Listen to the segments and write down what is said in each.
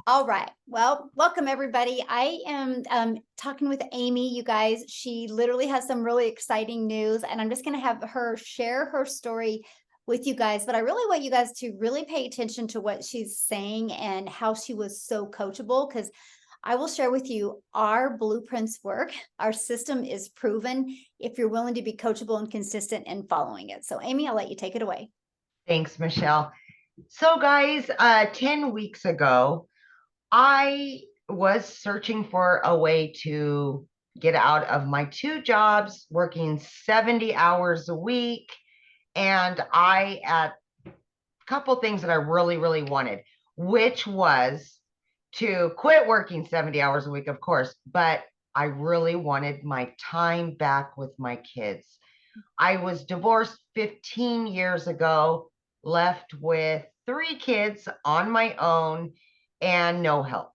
All right. Well, welcome everybody. I am talking with Amy, you guys. She literally has some really exciting news, and I'm just going to have her share her story with you guys. But I really want you guys to really pay attention to what she's saying and how she was so coachable, because I will share with you our blueprints work. Our system is proven if you're willing to be coachable and consistent in following it. So, Amy, I'll let you take it away. Thanks, Michelle. So guys, 10 weeks ago, I was searching for a way to get out of my two jobs, working 70 hours a week. And I had a couple things that I really, really wanted, which was to quit working 70 hours a week, of course, but I really wanted my time back with my kids. I was divorced 15 years ago, left with 3 kids on my own and no help.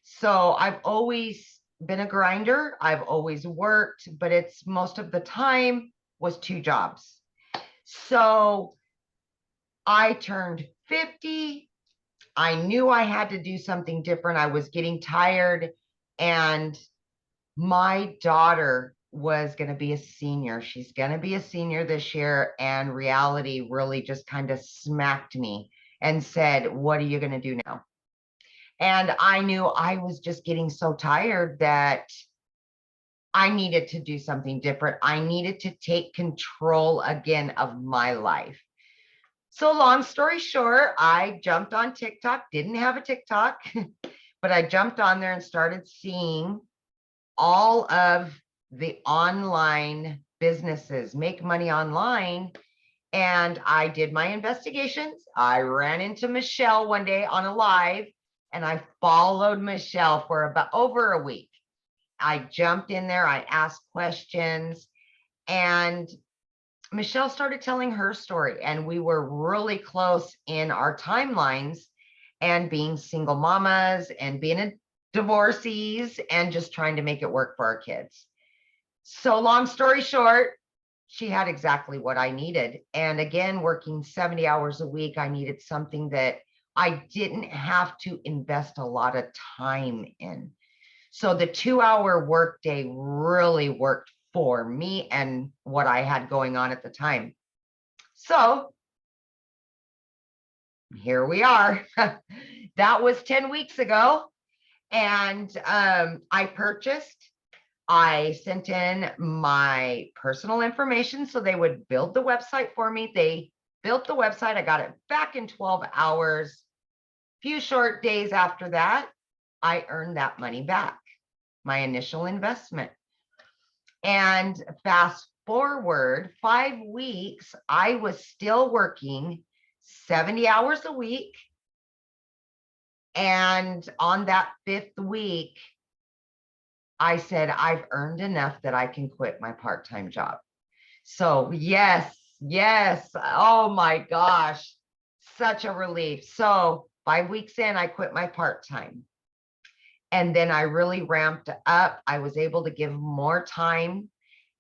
So I've always been a grinder. I've always worked, but it's most of the time was 2 jobs. So I turned 50. I knew I had to do something different. I was getting tired, and my daughter was going to be a senior. She's going to be a senior this year, and reality really just kind of smacked me and said, what are you going to do now? And I knew I was just getting so tired that I needed to do something different. I needed to take control again of my life. So long story short, I jumped on TikTok, didn't have a TikTok, but I jumped on there and started seeing all of the online businesses make money online. And I did my investigations. I ran into Michelle one day on a live, and I followed Michelle for about over a week. I jumped in there, I asked questions, and Michelle started telling her story, and we were really close in our timelines, and being single mamas and being a divorcees and just trying to make it work for our kids. So long story short, she had exactly what I needed. And again, working 70 hours a week, I needed something that I didn't have to invest a lot of time in. So the 2-hour workday really worked for me and what I had going on at the time. So here we are. That was 10 weeks ago. And I sent in my personal information so they would build the website for me. They built the website. I got it back in 12 hours. Few short days after that, I earned that money back, my initial investment. And fast forward 5 weeks, I was still working 70 hours a week. And on that 5th week, I said, I've earned enough that I can quit my part-time job. So yes. Oh my gosh, such a relief. So 5 weeks in, I quit my part-time. And then I really ramped up. I was able to give more time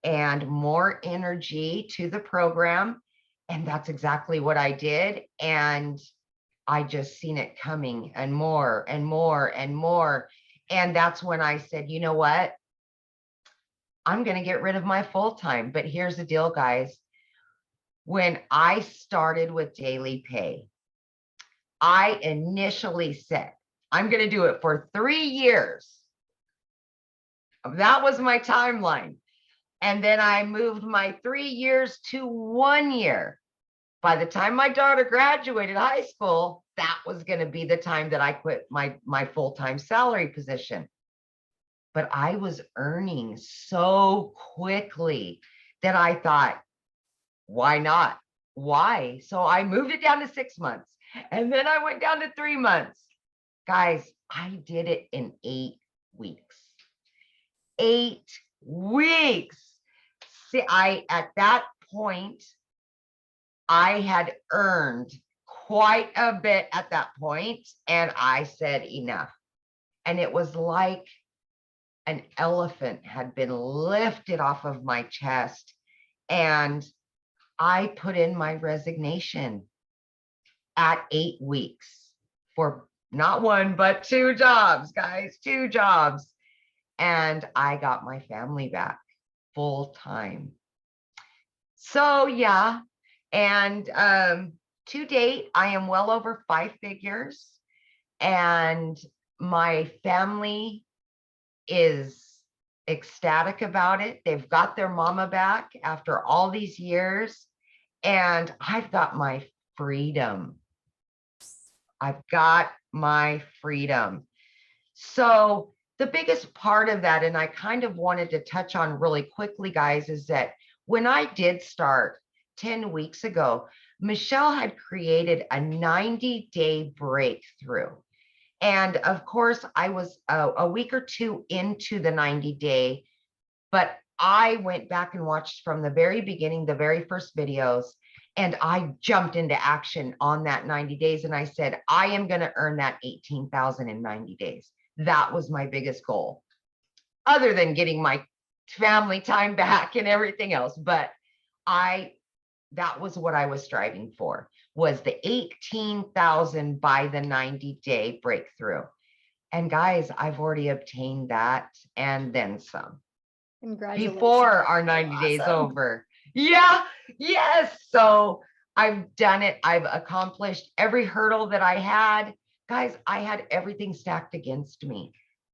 and more energy to the program. And that's exactly what I did. And I just seen it coming, and more and more and more. And that's when I said, you know what? I'm going to get rid of my full-time. But here's the deal, guys. When I started with Daily Pay, I initially said, I'm going to do it for 3 years. That was my timeline. And then I moved my 3 years to 1 year. By the time my daughter graduated high school, that was going to be the time that I quit my full-time salary position. But I was earning so quickly that I thought, why not? Why? So I moved it down to 6 months, and then I went down to 3 months. Guys, I did it in 8 weeks. 8 weeks. See, at that point, I had earned quite a bit at that point, and I said enough. And it was like an elephant had been lifted off of my chest, and I put in my resignation at 8 weeks for not one, but 2 jobs, guys, 2 jobs. And I got my family back full time. So yeah, and to date, I am well over 5 figures, and my family is ecstatic about it. They've got their mama back after all these years, and I've got my freedom. I've got my freedom. So the biggest part of that, and I kind of wanted to touch on really quickly, guys, is that when I did start 10 weeks ago, Michelle had created a 90-day breakthrough. And of course, I was a week or two into the 90-day, but I went back and watched from the very beginning, the very first videos, and I jumped into action on that 90 days. And I said, I am going to earn that 18,000 in 90 days. That was my biggest goal, other than getting my family time back and everything else. But that was what I was striving for, was the 18,000 by the 90-day breakthrough. And guys, I've already obtained that and then some. Congratulations. Before our 90 days over. Yeah, yes. So I've done it. I've accomplished every hurdle that I had. Guys, I had everything stacked against me.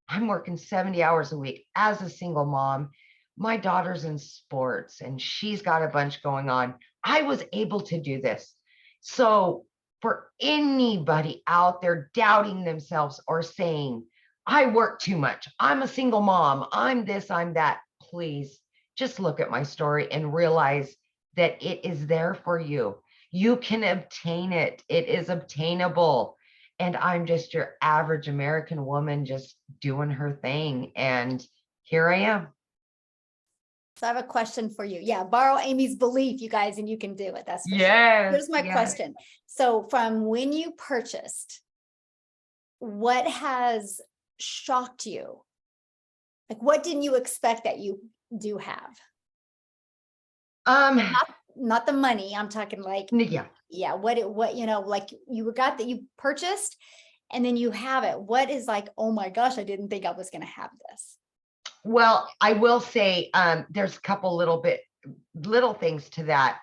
I'm working 70 hours a week as a single mom. My daughter's in sports and she's got a bunch going on. I was able to do this. So for anybody out there doubting themselves or saying, I work too much, I'm a single mom, I'm this, I'm that, please just look at my story and realize that it is there for you. You can obtain it. It is obtainable. And I'm just your average American woman just doing her thing. And here I am. So I have a question for you. Yeah, borrow Amy's belief, you guys, and you can do it. That's for sure. Yes. Here's my question. So from when you purchased, what has shocked you? Like, what didn't you expect that you do have? Not the money. I'm talking like, yeah. What, like you got that you purchased and then you have it. What is like, oh my gosh, I didn't think I was going to have this. Well, I will say, there's a couple little things to that,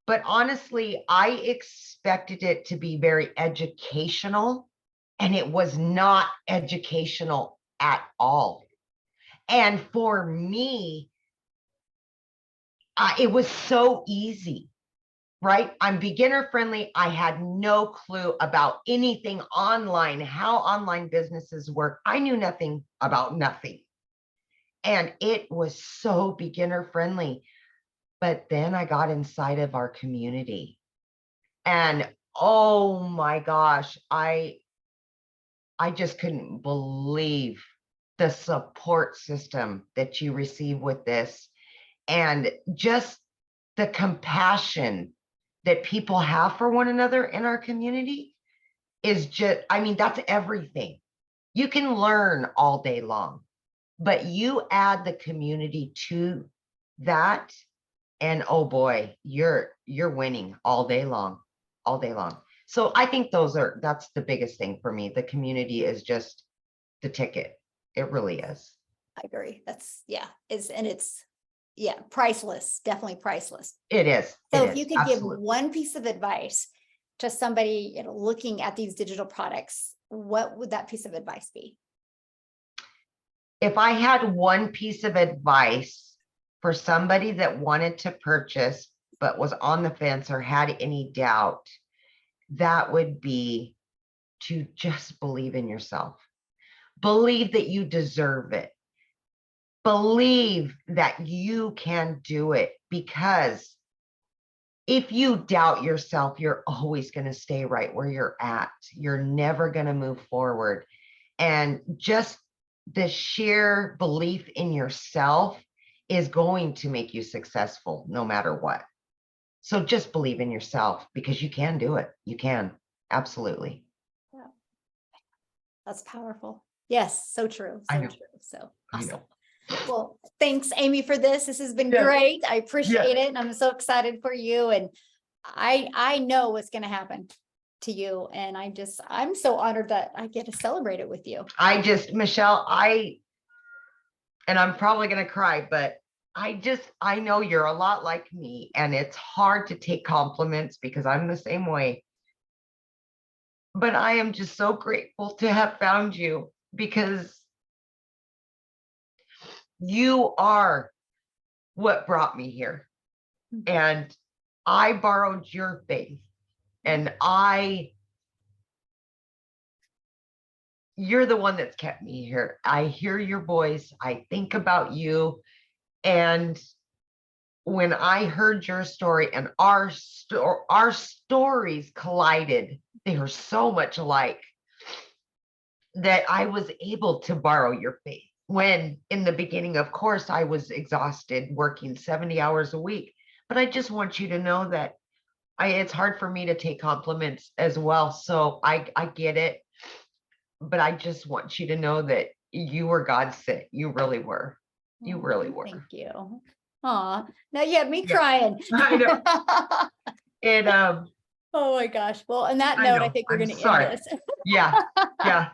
but honestly, I expected it to be very educational, and it was not educational at all. And for me, it was so easy, right? I'm beginner friendly. I had no clue about anything online, how online businesses work. I knew nothing about nothing. And it was so beginner friendly. But then I got inside of our community and oh my gosh, I just couldn't believe the support system that you receive with this, and just the compassion that people have for one another in our community is just, I mean, that's everything. You can learn all day long, but you add the community to that, and oh boy, you're winning all day long, all day long. So I think that's the biggest thing for me. The community is just the ticket. It really is. I agree. That's priceless, definitely priceless. It is. So if you could give one piece of advice to somebody, looking at these digital products, what would that piece of advice be? If I had one piece of advice for somebody that wanted to purchase but was on the fence or had any doubt, that would be to just believe in yourself. Believe that you deserve it. Believe that you can do it, because if you doubt yourself, you're always going to stay right where you're at. You're never going to move forward. And just the sheer belief in yourself is going to make you successful no matter what. So just believe in yourself, because you can do it. You can. Absolutely. Yeah. That's powerful. Yes. So true. So true. So awesome. Well, thanks, Amy, for this. This has been great. I appreciate it. And I'm so excited for you. And I know what's going to happen. to you. And I'm so honored that I get to celebrate it with you. Michelle, and I'm probably going to cry, but I know you're a lot like me, and it's hard to take compliments because I'm the same way. But I am just so grateful to have found you, because you are what brought me here. And I borrowed your faith, and you're the one that's kept me here. I hear your voice. I think about you. And when I heard your story and our stories collided, they were so much alike, that I was able to borrow your faith. When in the beginning, of course, I was exhausted working 70 hours a week. But I just want you to know that it's hard for me to take compliments as well. So I get it. But I just want you to know that you were God's sent. You really were. You really were. Thank you. Aw, now you have me Yeah. crying. I know. And Oh my gosh. Well, on that I note, I know. think we're I'm going to end sorry. this. Yeah. Yeah.